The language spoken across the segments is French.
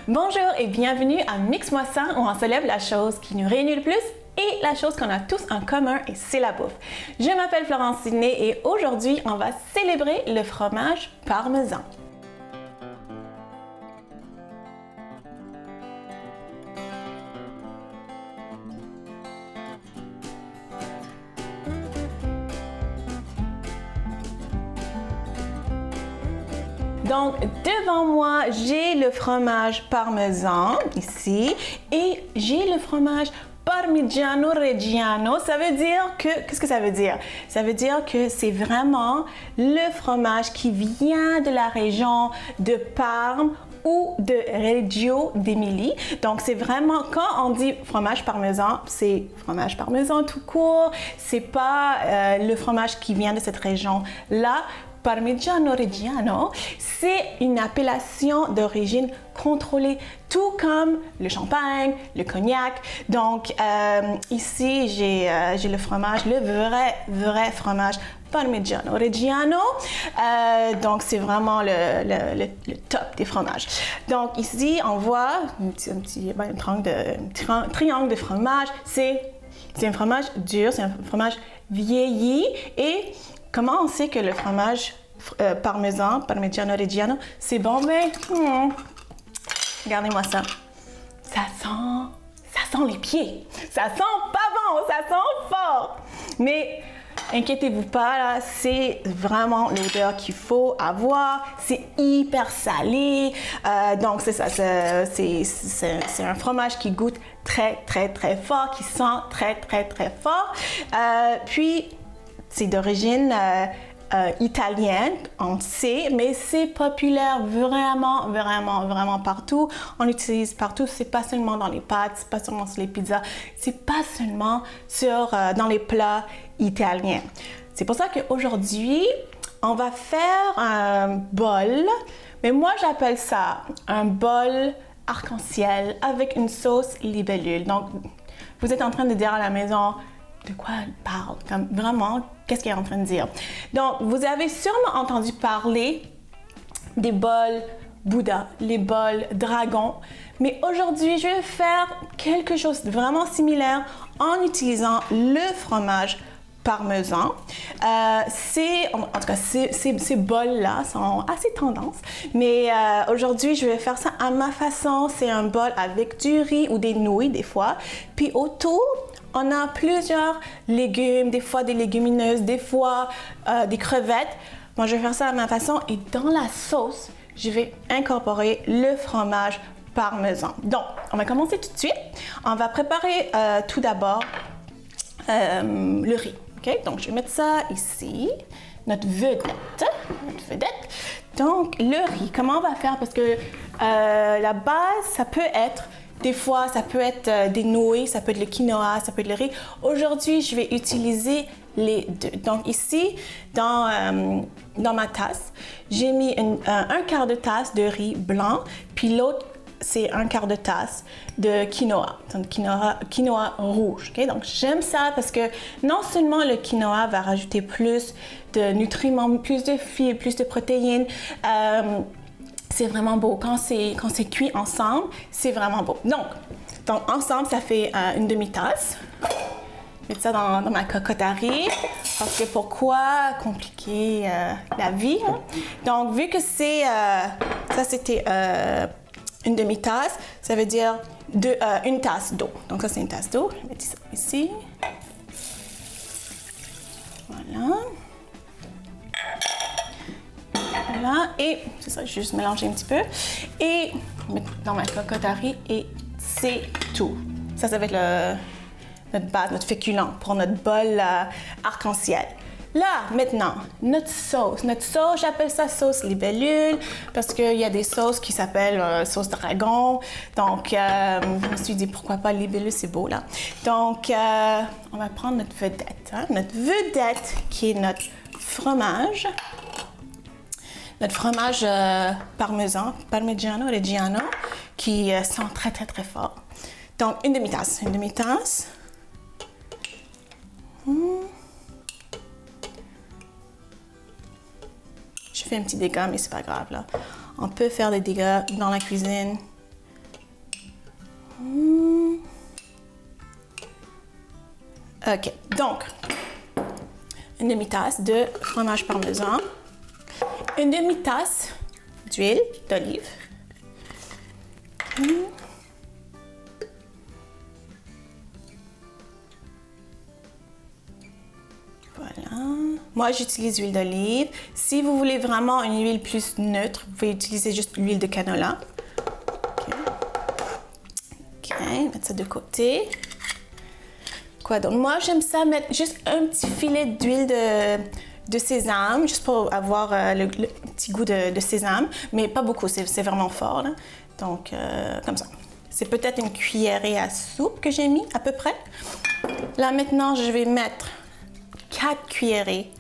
Bonjour et bienvenue à Mix-moi ça où on célèbre la chose qui nous réunit le plus et la chose qu'on a tous en commun et c'est la bouffe. Je m'appelle Florence Sidney et aujourd'hui on va célébrer le fromage parmesan. Donc, devant moi, j'ai le fromage parmesan, ici, et j'ai le fromage Parmigiano Reggiano. Ça veut dire que, qu'est-ce que ça veut dire? Ça veut dire que c'est vraiment le fromage qui vient de la région de Parme ou de Reggio d'Émilie. Donc, c'est vraiment, quand on dit fromage parmesan, c'est fromage parmesan tout court. C'est pas le fromage qui vient de cette région-là. Parmigiano Reggiano, c'est une appellation d'origine contrôlée, tout comme le champagne, le cognac. Donc, ici, j'ai le fromage, le vrai fromage Parmigiano Reggiano. Donc, c'est vraiment le top des fromages. Donc, ici, on voit un petit triangle de fromage. C'est un fromage dur, c'est un fromage vieilli et comment on sait que le fromage parmesan, Parmigiano Reggiano, c'est bon? Mais, regardez-moi ça. Ça sent les pieds. Ça sent pas bon, ça sent fort. Mais, inquiétez-vous pas, là, c'est vraiment l'odeur qu'il faut avoir. C'est hyper salé. Donc, c'est ça. C'est un fromage qui goûte très fort, qui sent très fort. Puis, c'est d'origine italienne, on sait, mais c'est populaire vraiment partout. On l'utilise partout, c'est pas seulement dans les pâtes, c'est pas seulement sur les pizzas, c'est pas seulement dans les plats italiens. C'est pour ça qu'aujourd'hui, on va faire un bol, mais moi j'appelle ça un bol arc-en-ciel avec une sauce libellule. Donc, vous êtes en train de dire à la maison, de quoi elle parle? Comme vraiment, qu'est-ce qu'elle est en train de dire? Donc, vous avez sûrement entendu parler des bols Bouddha, les bols dragon. Mais aujourd'hui, je vais faire quelque chose de vraiment similaire en utilisant le fromage parmesan. En tout cas, ces bols-là sont assez tendance. Mais aujourd'hui, je vais faire ça à ma façon. C'est un bol avec du riz ou des nouilles, des fois. Puis autour, on a plusieurs légumes, des fois des légumineuses, des fois des crevettes. Moi, je vais faire ça à ma façon et dans la sauce, je vais incorporer le fromage parmesan. Donc, on va commencer tout de suite. On va préparer tout d'abord le riz. Okay? Donc, je vais mettre ça ici, notre vedette. Donc, le riz, comment on va faire? Parce que la base, ça peut être des fois, ça peut être des nouilles, ça peut être le quinoa, ça peut être le riz. Aujourd'hui, je vais utiliser les deux. Donc ici, dans ma tasse, j'ai mis un quart de tasse de riz blanc, puis l'autre, c'est un quart de tasse de quinoa, donc quinoa rouge. Okay? Donc j'aime ça parce que non seulement le quinoa va rajouter plus de nutriments, plus de fibres, plus de protéines, c'est vraiment beau. Quand c'est cuit ensemble, c'est vraiment beau. Donc ensemble, ça fait une demi-tasse. Je vais mettre ça dans ma cocotte à riz. Parce que pourquoi compliquer la vie? Hein? Donc, vu que ça c'était une demi-tasse, ça veut dire une tasse d'eau. Donc ça, c'est une tasse d'eau. Je vais mettre ça ici. Voilà. Voilà, et c'est ça, juste mélanger un petit peu. Et mettre dans ma cocotte à riz et c'est tout. Ça va être notre base, notre féculent pour notre bol arc-en-ciel. Là, maintenant, notre sauce. J'appelle ça sauce libellule parce qu'il y a des sauces qui s'appellent sauce dragon. Donc, je me suis dit, pourquoi pas libellule, c'est beau là. Donc, on va prendre notre vedette. Hein? Notre vedette qui est notre fromage. Notre fromage parmesan, Parmigiano Reggiano, qui sent très fort. Donc, une demi-tasse. Je fais un petit dégât, mais c'est pas grave là. On peut faire des dégâts dans la cuisine OK, donc, une demi-tasse de fromage parmesan, une demi-tasse d'huile d'olive, voilà. Moi, j'utilise l'huile d'olive. Si vous voulez vraiment une huile plus neutre, vous pouvez utiliser juste l'huile de canola. OK, mettre ça de côté. Quoi donc? Moi, j'aime ça mettre juste un petit filet d'huile de sésame, juste pour avoir le petit goût de sésame, mais pas beaucoup, c'est vraiment fort, là. Donc, comme ça. C'est peut-être une cuillerée à soupe que j'ai mis, à peu près. Là, maintenant, je vais mettre 4 cuillerées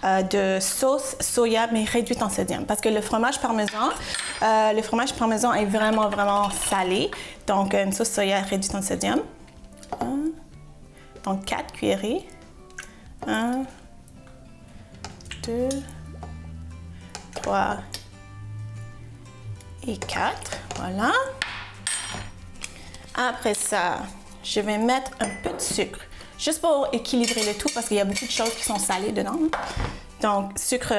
de sauce soya, mais réduite en sodium. Parce que le fromage parmesan est vraiment, vraiment salé. Donc, une sauce soya réduite en sodium. Donc, 4 cuillerées. 1, 2, 3 et 4. Voilà. Après ça, je vais mettre un peu de sucre. Juste pour équilibrer le tout, parce qu'il y a beaucoup de choses qui sont salées dedans. Donc, sucre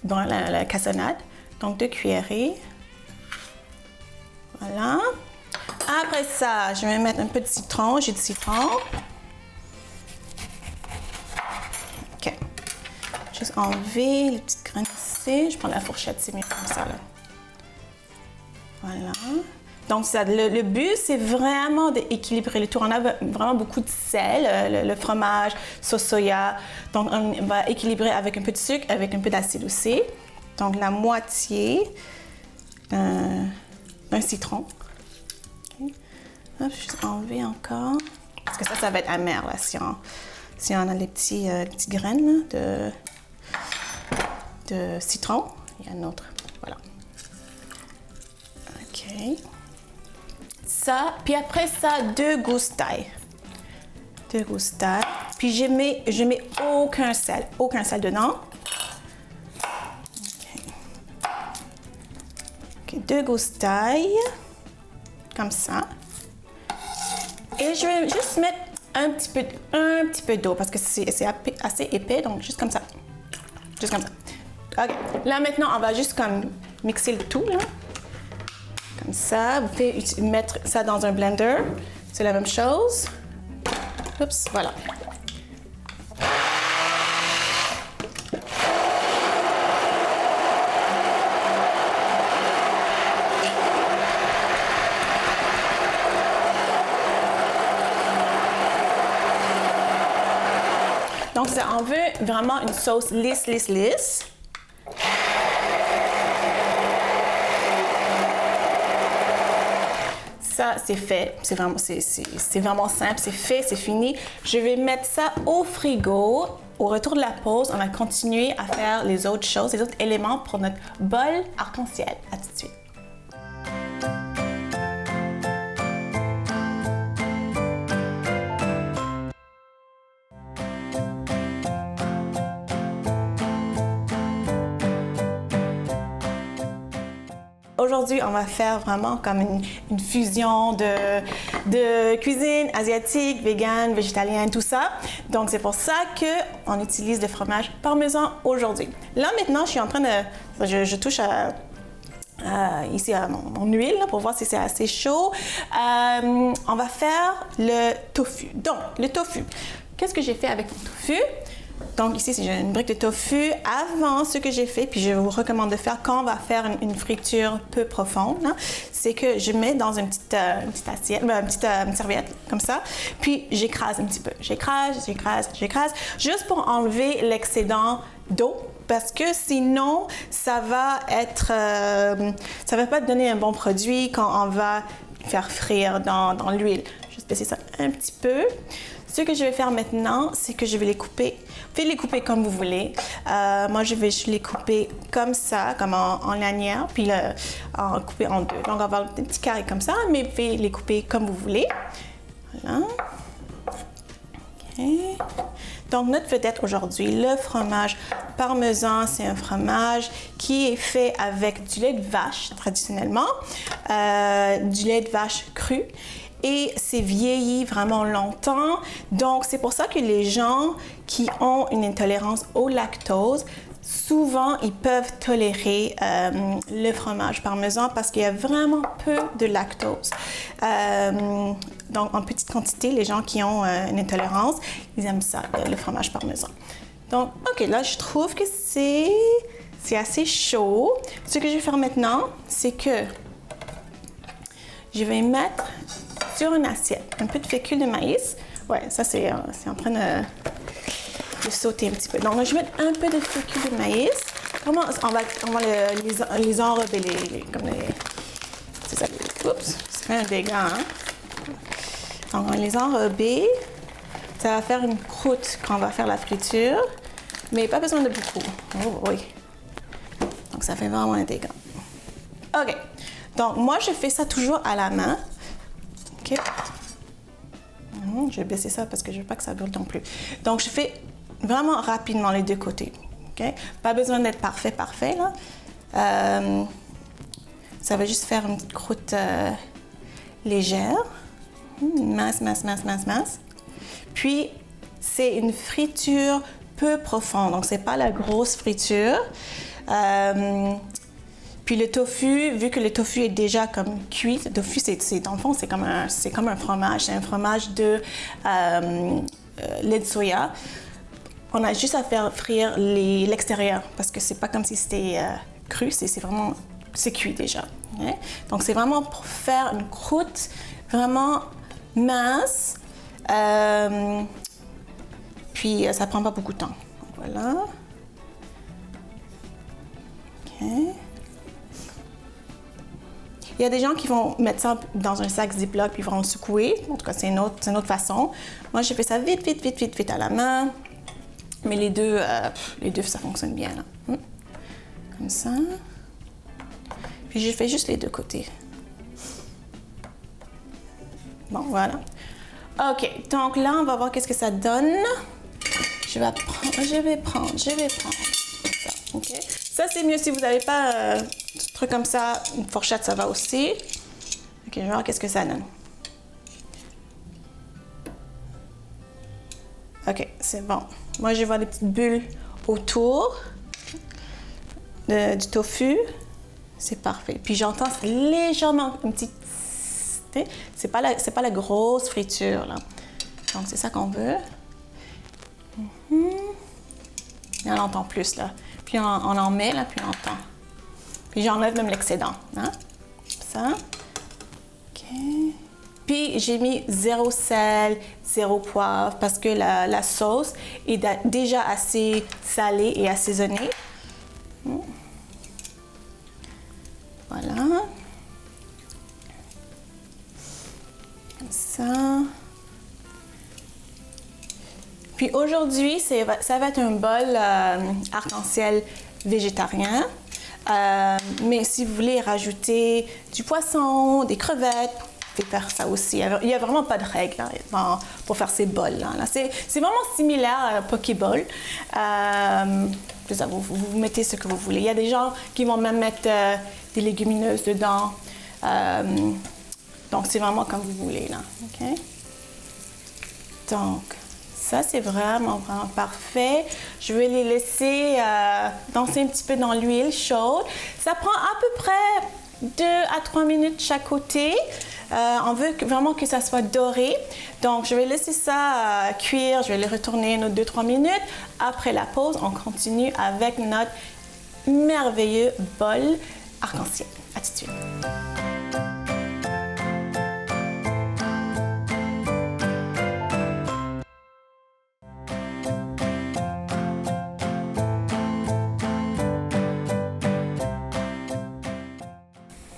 dans la cassonade. Donc, 2 cuillerées. Voilà. Après ça, je vais mettre un peu de citron. J'ai du citron. OK. Juste enlever les petites graines ici. Je prends la fourchette, c'est mieux comme ça, là. Voilà. Donc, ça, le but, c'est vraiment d'équilibrer le tout. On a vraiment beaucoup de sel, le fromage, sauce soya. Donc, on va équilibrer avec un peu de sucre, avec un peu d'acide aussi. Donc, la moitié d'un citron. Okay. Hop, juste enlever encore. Parce que ça va être amer, là, si on a les petites graines là, de citron. Il y a un autre. Voilà. OK. Ça, puis après ça, 2 gousses d'ail. 2 gousses d'ail. Puis je mets aucun sel dedans. OK, 2 gousses d'ail, comme ça. Et je vais juste mettre un petit peu d'eau parce que c'est assez épais, donc juste comme ça. Juste comme ça. OK. Là maintenant, on va juste comme mixer le tout, là. Comme ça, vous pouvez mettre ça dans un blender. C'est la même chose. Oups, voilà. Donc, ça, on veut vraiment une sauce lisse. Ça, c'est fait. C'est vraiment simple. C'est fait, c'est fini. Je vais mettre ça au frigo. Au retour de la pause, on va continuer à faire les autres choses, les autres éléments pour notre bol arc-en-ciel. À tout de suite. Aujourd'hui, on va faire vraiment comme une fusion de cuisine asiatique, végane, végétalienne, tout ça. Donc, c'est pour ça qu'on utilise le fromage parmesan aujourd'hui. Là, maintenant, je suis en train de... Je touche ici à mon huile là, pour voir si c'est assez chaud. On va faire le tofu. Donc, le tofu. Qu'est-ce que j'ai fait avec mon tofu? Donc ici, j'ai une brique de tofu. Avant, ce que j'ai fait, puis je vous recommande de faire quand on va faire une friture peu profonde, c'est que je mets dans une petite assiette, une petite serviette, comme ça, puis j'écrase un petit peu. J'écrase, juste pour enlever l'excédent d'eau, parce que sinon, ça va pas donner un bon produit quand on va faire frire dans l'huile. Juste baisser ça un petit peu. Ce que je vais faire maintenant, c'est que je vais les couper. Vous pouvez les couper comme vous voulez. Moi, je vais les couper comme ça, comme en lanière, puis couper en deux. Donc, on va avoir un petit carré comme ça, mais vous pouvez les couper comme vous voulez. Voilà. OK. Donc, notre vedette aujourd'hui, le fromage parmesan, c'est un fromage qui est fait avec du lait de vache, traditionnellement, du lait de vache cru. et c'est vieilli vraiment longtemps. Donc, c'est pour ça que les gens qui ont une intolérance au lactose, souvent, ils peuvent tolérer le fromage parmesan parce qu'il y a vraiment peu de lactose. Donc, en petite quantité, les gens qui ont une intolérance, ils aiment ça, le fromage parmesan. Donc, OK, là, je trouve que c'est assez chaud. Ce que je vais faire maintenant, c'est que je vais mettre sur une assiette un peu de fécule de maïs. Ouais, ça, c'est en train de sauter un petit peu. Donc, je vais mettre un peu de fécule de maïs. Vraiment, on va les enrober, c'est ça, oups, c'est fait un dégât, hein? Donc, on va les enrober. Ça va faire une croûte quand on va faire la friture, mais pas besoin de beaucoup. Oh, oui. Donc, ça fait vraiment un dégât. OK. Donc, moi, je fais ça toujours à la main. OK. Je vais baisser ça parce que je ne veux pas que ça brûle non plus. Donc, je fais vraiment rapidement les deux côtés. OK? Pas besoin d'être parfait, là. Ça va juste faire une petite croûte légère. Mince. Puis, c'est une friture peu profonde. Donc, c'est pas la grosse friture. Puis le tofu, vu que le tofu est déjà comme cuit, le tofu, dans le fond, c'est comme un fromage. C'est un fromage de lait de soya. On a juste à faire frire l'extérieur parce que c'est pas comme si c'était cru, c'est cuit déjà. Okay? Donc c'est vraiment pour faire une croûte vraiment mince. Puis ça prend pas beaucoup de temps. Voilà. OK. Il y a des gens qui vont mettre ça dans un sac Ziploc puis vont le secouer. En tout cas, c'est une autre façon. Moi, j'ai fait ça vite à la main. Mais les deux, ça fonctionne bien. Là. Comme ça. Puis, j'ai fait juste les deux côtés. Bon, voilà. OK. Donc là, on va voir qu'est-ce que ça donne. Je vais prendre ça. OK? Ça, c'est mieux si vous n'avez pas un truc comme ça. Une fourchette, ça va aussi. OK, je vais voir qu'est-ce que ça donne. OK, c'est bon. Moi, je vois des petites bulles autour du tofu. C'est parfait. Puis j'entends légèrement une petite... C'est pas la grosse friture, là. Donc, c'est ça qu'on veut. Et on entend plus, là. Puis on en met, là, puis on entend. Puis j'enlève même l'excédent, hein? Ça. OK. Puis j'ai mis 0 sel, 0 poivre, parce que la sauce est déjà assez salée et assaisonnée. Voilà. Comme ça. Puis aujourd'hui, ça va être un bol arc-en-ciel végétarien. Mais si vous voulez rajouter du poisson, des crevettes, vous pouvez faire ça aussi. Il n'y a vraiment pas de règle pour faire ces bols-là. C'est vraiment similaire à un Pokéball. Vous mettez ce que vous voulez. Il y a des gens qui vont même mettre des légumineuses dedans. Donc, c'est vraiment comme vous voulez. Là. Okay? Donc, ça, c'est vraiment parfait. Je vais les laisser danser un petit peu dans l'huile chaude. Ça prend à peu près 2 à 3 minutes chaque côté. On veut vraiment que ça soit doré. Donc, je vais laisser ça cuire. Je vais les retourner une autre 2-3 minutes. Après la pause, on continue avec notre merveilleux bol arc-en-ciel. À tout de suite.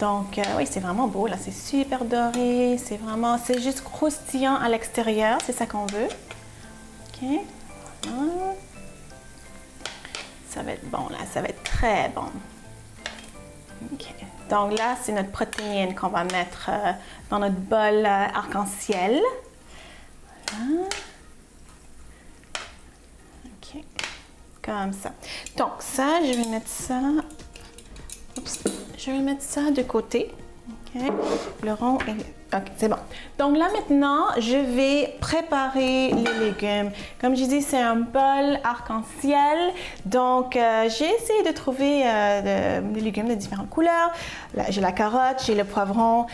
Donc, oui, c'est vraiment beau, là. C'est super doré. C'est juste croustillant à l'extérieur. C'est ça qu'on veut. OK. Voilà. Ça va être bon, là. Ça va être très bon. OK. Donc là, c'est notre protéine qu'on va mettre dans notre bol arc-en-ciel. Voilà. OK. Comme ça. Donc ça, je vais mettre ça... Oups. Je vais mettre ça de côté. OK. Okay. Le rond est... OK, c'est bon. Donc là, maintenant, je vais préparer les légumes. Comme je dis, c'est un bol arc-en-ciel. Donc, j'ai essayé de trouver des légumes de différentes couleurs. J'ai la carotte, j'ai le poivron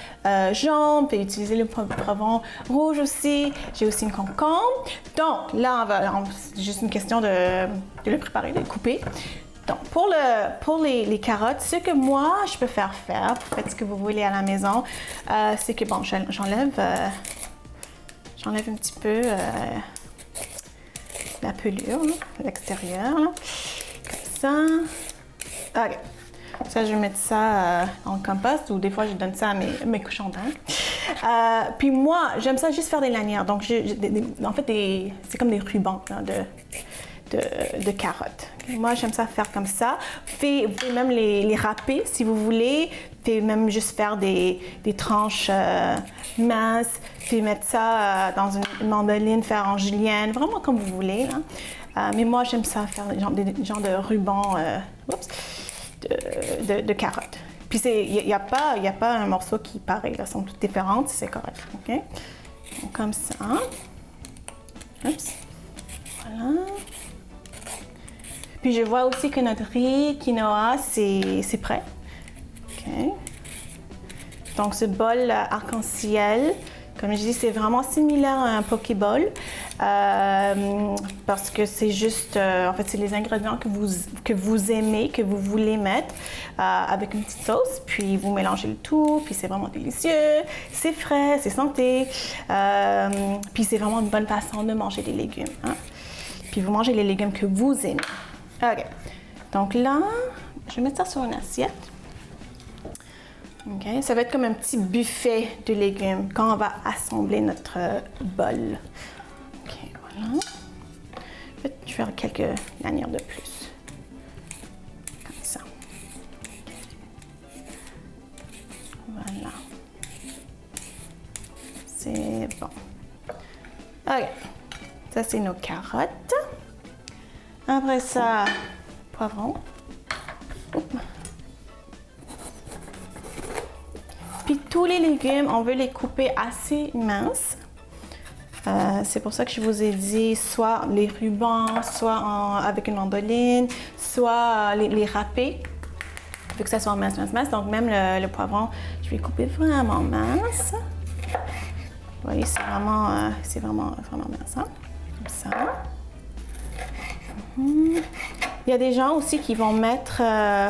jaune, on peut utiliser le poivron rouge aussi. J'ai aussi une concombre. Donc, là, c'est juste une question de le préparer, de le couper. Donc, pour les carottes, ce que moi, je peux faire, faites ce que vous voulez à la maison, c'est que, bon, j'enlève un petit peu la pelure, à l'extérieur, comme ça. OK. Ça, je vais mettre ça en compost, ou des fois, je donne ça à mes cochons d'Inde. Puis moi, j'aime ça juste faire des lanières. Donc, en fait, c'est comme des rubans là, de carottes. Moi, j'aime ça faire comme ça. Vous pouvez même les râper si vous voulez. Vous pouvez même juste faire des tranches minces. Vous pouvez mettre ça dans une mandoline, faire en julienne, vraiment comme vous voulez. Là. Mais moi, j'aime ça faire des genres de rubans de carottes. Puis, il n'y a pas un morceau qui paraît. Elles sont toutes différentes, c'est correct. Okay? Donc, comme ça. Oups. Voilà. Puis je vois aussi que notre riz quinoa, c'est prêt. Okay. Donc ce bol arc-en-ciel, comme je dis, c'est vraiment similaire à un pokéball parce que c'est juste, en fait, c'est les ingrédients que vous aimez, que vous voulez mettre avec une petite sauce. Puis vous mélangez le tout, puis c'est vraiment délicieux, c'est frais, c'est santé. Puis c'est vraiment une bonne façon de manger des légumes. Hein? Puis vous mangez les légumes que vous aimez. OK. Donc là, je vais mettre ça sur une assiette. OK. Ça va être comme un petit buffet de légumes quand on va assembler notre bol. OK, voilà. En fait, je vais faire quelques lanières de plus. Comme ça. Voilà. C'est bon. OK. Ça, c'est nos carottes. Après ça, poivron. Puis tous les légumes, on veut les couper assez minces. C'est pour ça que je vous ai dit soit les rubans, soit avec une mandoline, soit les râper. Il faut que ça soit mince. Donc même le poivron, je vais couper vraiment mince. Vous voyez, c'est vraiment mince. Hein? Comme ça. Il y a des gens aussi qui vont mettre,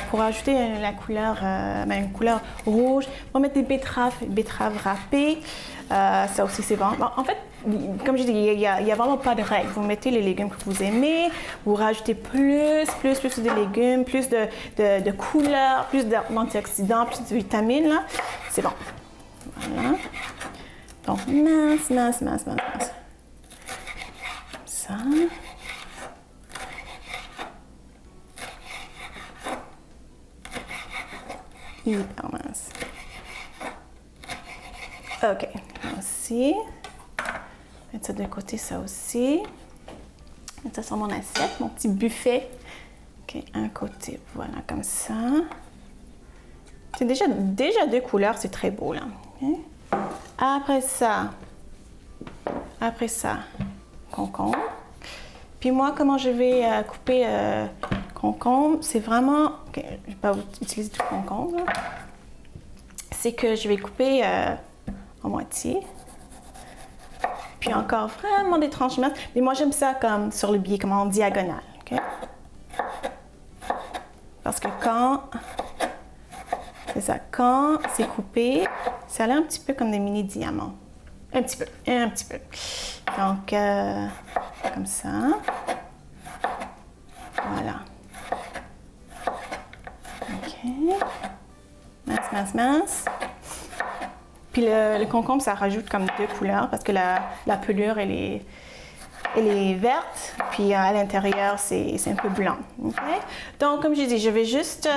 pour ajouter une couleur rouge, vont mettre des betteraves râpées. Ça aussi, c'est bon. En fait, comme je dis, il n'y a vraiment pas de règle. Vous mettez les légumes que vous aimez, vous rajoutez plus de légumes, plus de couleurs, plus d'antioxydants, plus de vitamines. Là. C'est bon. Voilà. Donc, mince. Comme ça. Hyper mince. OK. Aussi. Mettre ça de côté, ça aussi. Mettre ça sur mon assiette, mon petit buffet. OK, un côté. Voilà, comme ça. C'est déjà deux couleurs, c'est très beau, là. Okay. Après ça, concombre. Puis moi, comment je vais couper concombre, c'est vraiment... OK, je ne vais pas utiliser tout le concombre. C'est que je vais couper en moitié. Puis encore vraiment des tranches minces. Mais moi, j'aime ça comme sur le biais, comme en diagonale. Okay? Parce que quand c'est coupé, ça a l'air un petit peu comme des mini-diamants. Un petit peu. Donc, comme ça. Voilà. OK. Mince. Puis le concombre, ça rajoute comme deux couleurs parce que la pelure, elle est verte. Puis à l'intérieur, c'est un peu blanc. Okay? Donc, comme je dis, je vais juste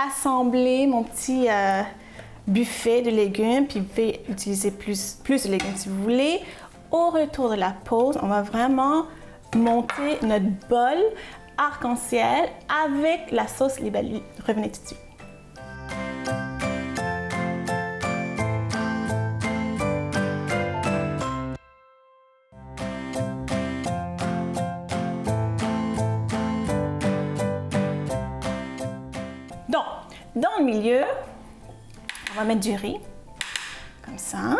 assembler mon petit buffet de légumes. Puis vous pouvez utiliser plus de légumes si vous voulez. Au retour de la pause, on va vraiment monter notre bol arc-en-ciel avec la sauce libellule. Revenez tout de suite. Donc, dans le milieu, on va mettre du riz, comme ça.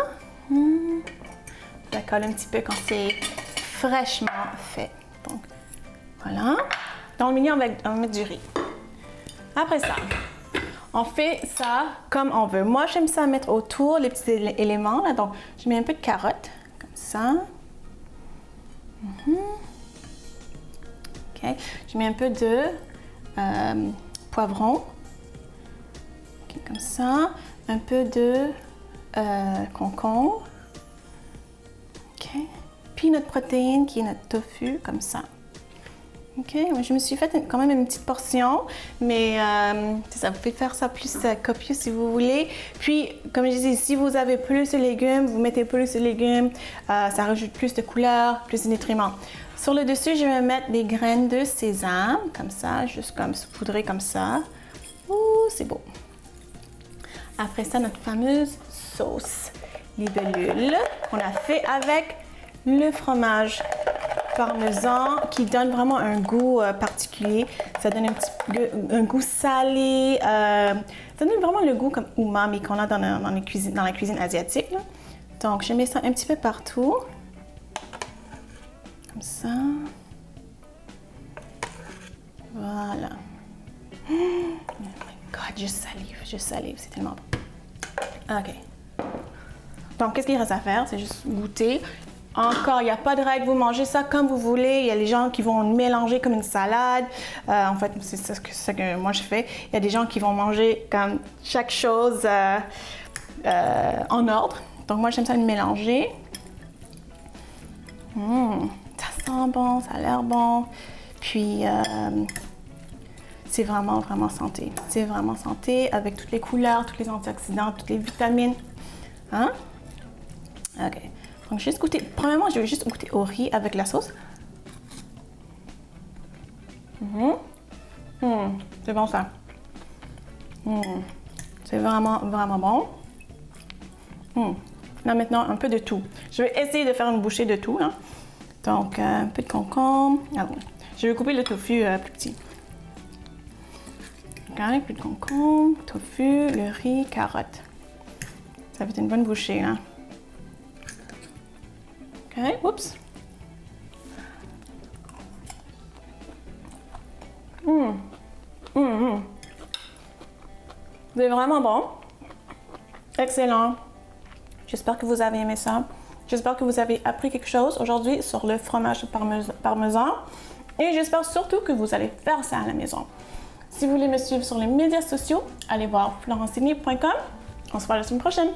Ça colle un petit peu quand c'est fraîchement fait. Donc, voilà. Dans le milieu, on va mettre du riz. Après ça, on fait ça comme on veut. Moi, j'aime ça mettre autour les petits éléments. Là. Donc, je mets un peu de carotte, comme ça. OK. Je mets un peu de poivron. Okay, comme ça. Un peu de concombre. OK. Puis notre protéine qui est notre tofu, comme ça. OK. Moi, je me suis fait quand même une petite portion, mais ça vous fait faire ça plus copieux si vous voulez. Puis, comme je disais, si vous avez plus de légumes, vous mettez plus de légumes, ça rajoute plus de couleurs, plus de nutriments. Sur le dessus, je vais mettre des graines de sésame, comme ça, juste comme saupoudrées comme ça. Ouh, c'est beau. Après ça, notre fameuse sauce libellule qu'on a fait avec le fromage parmesan qui donne vraiment un goût particulier. Ça donne un goût salé. Ça donne vraiment le goût comme umami qu'on a dans la cuisine asiatique. Là. Donc, je mets ça un petit peu partout. Comme ça. Voilà. Oh my God, je salive, c'est tellement bon. OK. Donc, qu'est-ce qu'il reste à faire? C'est juste goûter. Encore, il n'y a pas de règle, vous mangez ça comme vous voulez. Il y a les gens qui vont mélanger comme une salade. En fait, c'est ça que moi je fais. Il y a des gens qui vont manger comme chaque chose en ordre. Donc moi j'aime ça le mélanger. Ça sent bon, ça a l'air bon. Puis c'est vraiment santé. C'est vraiment santé avec toutes les couleurs, tous les antioxydants, toutes les vitamines. Hein? OK. Donc, juste goûter. Premièrement, je vais juste goûter au riz avec la sauce. C'est bon, ça. C'est vraiment bon. Là, maintenant, un peu de tout. Je vais essayer de faire une bouchée de tout. Hein. Donc, un peu de concombre. Ah, bon. Je vais couper le tofu plus petit. OK, un peu de concombre, tofu, le riz, carotte. Ça va être une bonne bouchée, hein. OK, oups. C'est vraiment bon. Excellent. J'espère que vous avez aimé ça. J'espère que vous avez appris quelque chose aujourd'hui sur le fromage parmesan. Et j'espère surtout que vous allez faire ça à la maison. Si vous voulez me suivre sur les médias sociaux, allez voir florencini.com. On se voit la semaine prochaine.